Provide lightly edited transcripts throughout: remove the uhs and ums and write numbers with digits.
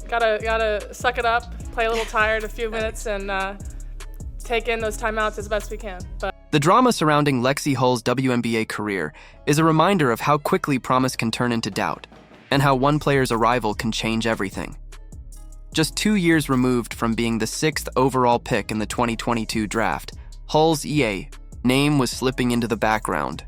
Gotta suck it up, play a little tired a few minutes, and take in those timeouts as best we can. But The drama surrounding Lexie Hull's WNBA career is a reminder of how quickly promise can turn into doubt, and how one player's arrival can change everything. Just 2 years removed from being the 6th overall pick in the 2022 draft, Hull's EA name was slipping into the background.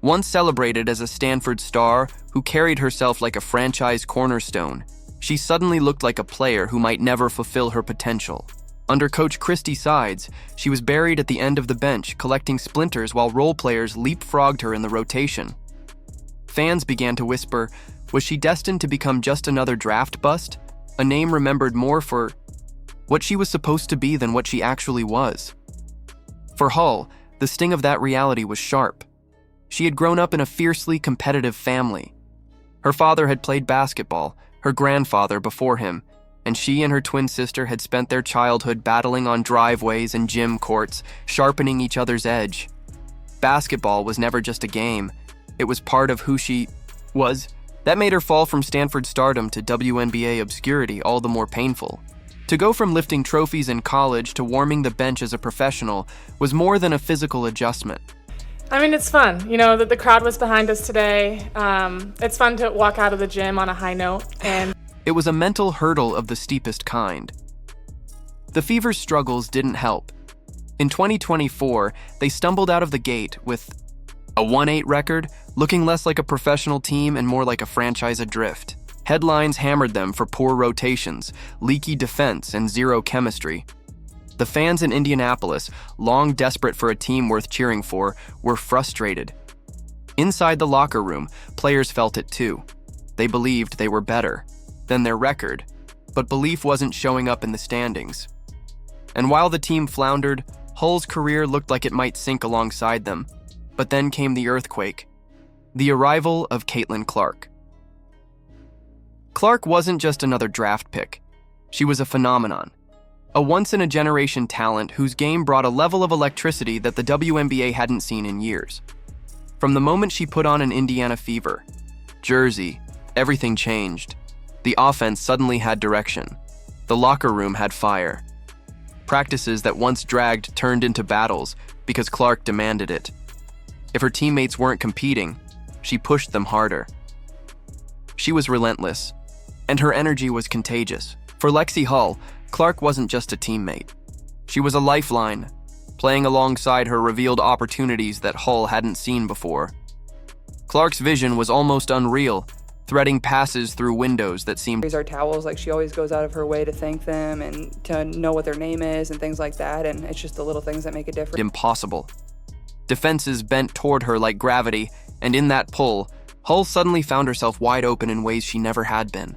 Once celebrated as a Stanford star who carried herself like a franchise cornerstone, she suddenly looked like a player who might never fulfill her potential. Under coach Christy Sides, she was buried at the end of the bench, collecting splinters while role players leapfrogged her in the rotation. Fans began to whisper, was she destined to become just another draft bust? A name remembered more for what she was supposed to be than what she actually was. For Hull, the sting of that reality was sharp. She had grown up in a fiercely competitive family. Her father had played basketball, her grandfather before him, and she and her twin sister had spent their childhood battling on driveways and gym courts, sharpening each other's edge. Basketball was never just a game. It was part of who she was. That made her fall from Stanford stardom to WNBA obscurity all the more painful. To go from lifting trophies in college to warming the bench as a professional was more than a physical adjustment. I mean, it's fun. That the crowd was behind us today. It's fun to walk out of the gym on a high note. And it was a mental hurdle of the steepest kind. The Fever's struggles didn't help. In 2024, they stumbled out of the gate with a 1-8 record, looking less like a professional team and more like a franchise adrift. Headlines hammered them for poor rotations, leaky defense, and zero chemistry. The fans in Indianapolis, long desperate for a team worth cheering for, were frustrated. Inside the locker room, players felt it too. They believed they were better than their record, but belief wasn't showing up in the standings. And while the team floundered, Hull's career looked like it might sink alongside them. But then came the earthquake, the arrival of Caitlin Clark. Clark wasn't just another draft pick. She was a phenomenon. A once-in-a-generation talent whose game brought a level of electricity that the WNBA hadn't seen in years. From the moment she put on an Indiana Fever jersey, everything changed. The offense suddenly had direction. The locker room had fire. Practices that once dragged turned into battles because Clark demanded it. If her teammates weren't competing, she pushed them harder. She was relentless, and her energy was contagious. For Lexie Hull, Clark wasn't just a teammate. She was a lifeline, playing alongside her revealed opportunities that Hull hadn't seen before. Clark's vision was almost unreal, threading passes through windows that seemed Our towels, like she always goes out of her way to thank them and to know what their name is and things like that, and it's just the little things that make a difference. impossible. Defenses bent toward her like gravity, and in that pull, Hull suddenly found herself wide open in ways she never had been.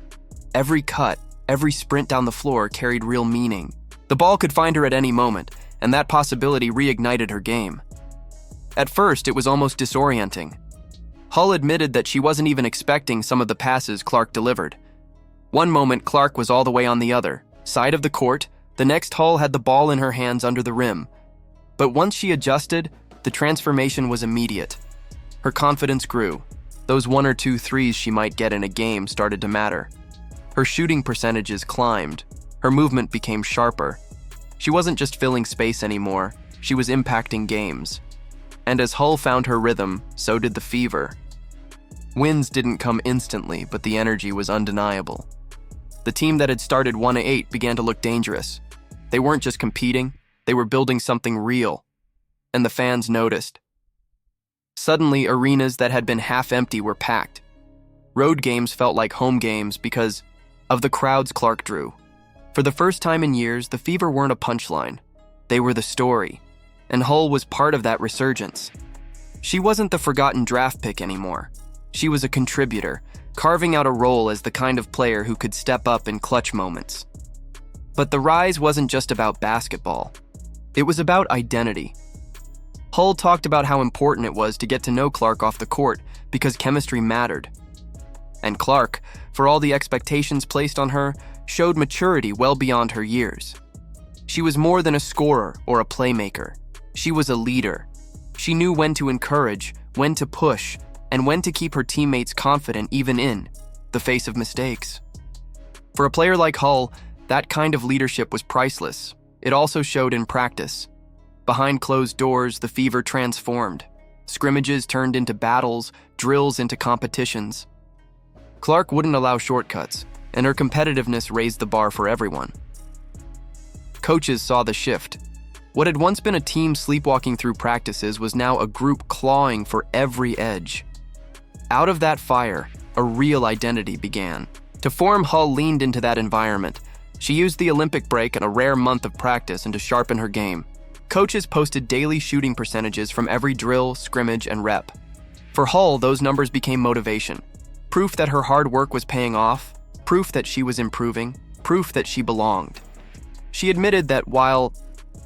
Every cut, every sprint down the floor carried real meaning. The ball could find her at any moment, and that possibility reignited her game. At first, it was almost disorienting. Hull admitted that she wasn't even expecting some of the passes Clark delivered. One moment, Clark was all the way on the other side of the court. The next, Hull had the ball in her hands under the rim. But once she adjusted, the transformation was immediate. Her confidence grew. Those 1 or 2 threes she might get in a game started to matter. Her shooting percentages climbed. Her movement became sharper. She wasn't just filling space anymore, she was impacting games. And as Hull found her rhythm, so did the Fever. Wins didn't come instantly, but the energy was undeniable. The team that had started 1-8 began to look dangerous. They weren't just competing, they were building something real. And the fans noticed. Suddenly, arenas that had been half empty were packed. Road games felt like home games because of the crowds Clark drew. For the first time in years, the Fever weren't a punchline. They were the story. And Hull was part of that resurgence. She wasn't the forgotten draft pick anymore. She was a contributor, carving out a role as the kind of player who could step up in clutch moments. But the rise wasn't just about basketball. It was about identity. Hull talked about how important it was to get to know Clark off the court because chemistry mattered. And Clark, for all the expectations placed on her, showed maturity well beyond her years. She was more than a scorer or a playmaker. She was a leader. She knew when to encourage, when to push, and when to keep her teammates confident even in the face of mistakes. For a player like Hull, that kind of leadership was priceless. It also showed in practice. Behind closed doors, the Fever transformed. Scrimmages turned into battles, drills into competitions. Clark wouldn't allow shortcuts, and her competitiveness raised the bar for everyone. Coaches saw the shift. What had once been a team sleepwalking through practices was now a group clawing for every edge. Out of that fire, a real identity began. To form, Hull leaned into that environment. She used the Olympic break and a rare month of practice and to sharpen her game. Coaches posted daily shooting percentages from every drill, scrimmage, and rep. For Hull, those numbers became motivation. Proof that her hard work was paying off, proof that she was improving, proof that she belonged. She admitted that while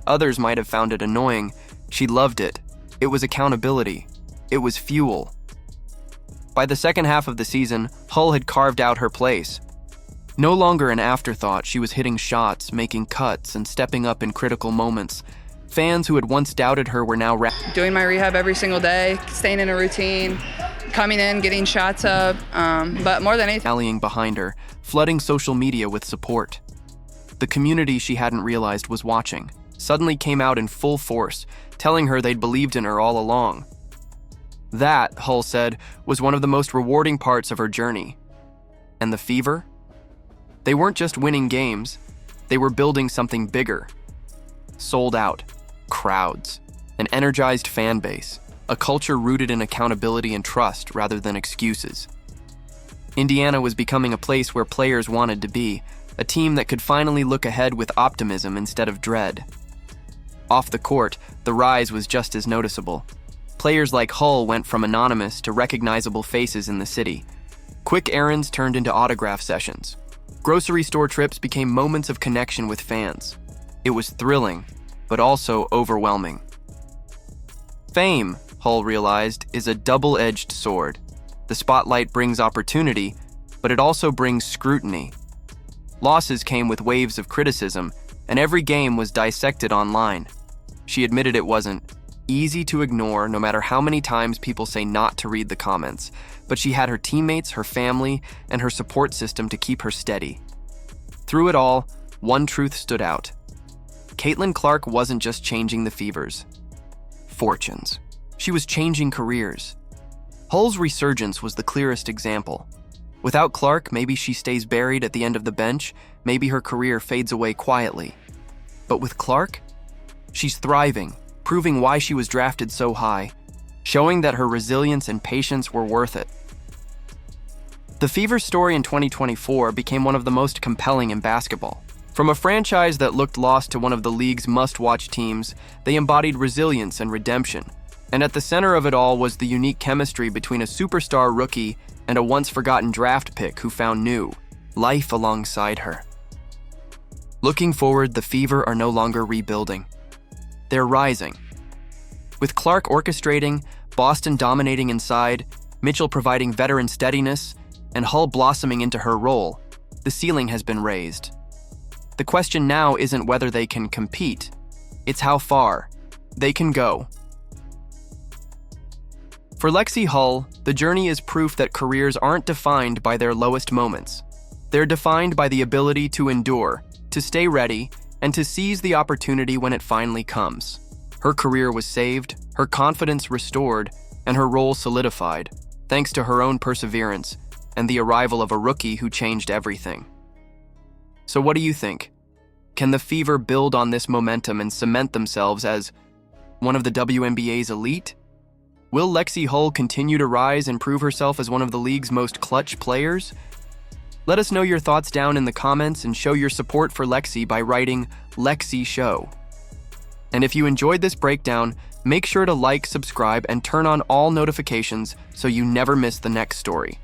others might have found it annoying, she loved it. It was accountability. It was fuel. By the second half of the season, Hull had carved out her place. No longer an afterthought, she was hitting shots, making cuts, and stepping up in critical moments. Fans who had once doubted her were now doing my rehab every single day, staying in a routine, coming in, getting shots up, but more than anything, rallying behind her, flooding social media with support. The community she hadn't realized was watching suddenly came out in full force, telling her they'd believed in her all along. That, Hull said, was one of the most rewarding parts of her journey. And the Fever? They weren't just winning games, they were building something bigger. Sold out, crowds, an energized fan base, a culture rooted in accountability and trust rather than excuses. Indiana was becoming a place where players wanted to be, a team that could finally look ahead with optimism instead of dread. Off the court, the rise was just as noticeable. Players like Hull went from anonymous to recognizable faces in the city. Quick errands turned into autograph sessions. Grocery store trips became moments of connection with fans. It was thrilling, but also overwhelming. Fame, Hull realized, is a double-edged sword. The spotlight brings opportunity, but it also brings scrutiny. Losses came with waves of criticism, and every game was dissected online. She admitted it wasn't easy to ignore, no matter how many times people say not to read the comments, but she had her teammates, her family, and her support system to keep her steady. Through it all, one truth stood out. Caitlin Clark wasn't just changing the Fever's fortunes. She was changing careers. Hull's resurgence was the clearest example. Without Clark, maybe she stays buried at the end of the bench, maybe her career fades away quietly. But with Clark, she's thriving, proving why she was drafted so high, showing that her resilience and patience were worth it. The Fever's story in 2024 became one of the most compelling in basketball. From a franchise that looked lost to one of the league's must-watch teams, they embodied resilience and redemption. And at the center of it all was the unique chemistry between a superstar rookie and a once-forgotten draft pick who found new life alongside her. Looking forward, the Fever are no longer rebuilding. They're rising. With Clark orchestrating, Boston dominating inside, Mitchell providing veteran steadiness, and Hull blossoming into her role, the ceiling has been raised. The question now isn't whether they can compete, it's how far they can go. For Lexie Hull, the journey is proof that careers aren't defined by their lowest moments. They're defined by the ability to endure, to stay ready, and to seize the opportunity when it finally comes. Her career was saved, her confidence restored, and her role solidified, thanks to her own perseverance and the arrival of a rookie who changed everything. So what do you think? Can the Fever build on this momentum and cement themselves as one of the WNBA's elite? Will Lexie Hull continue to rise and prove herself as one of the league's most clutch players? Let us know your thoughts down in the comments and show your support for Lexie by writing Lexie Show. And if you enjoyed this breakdown, make sure to like, subscribe, and turn on all notifications so you never miss the next story.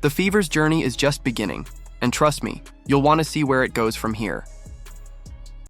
The Fever's journey is just beginning, and trust me, you'll want to see where it goes from here.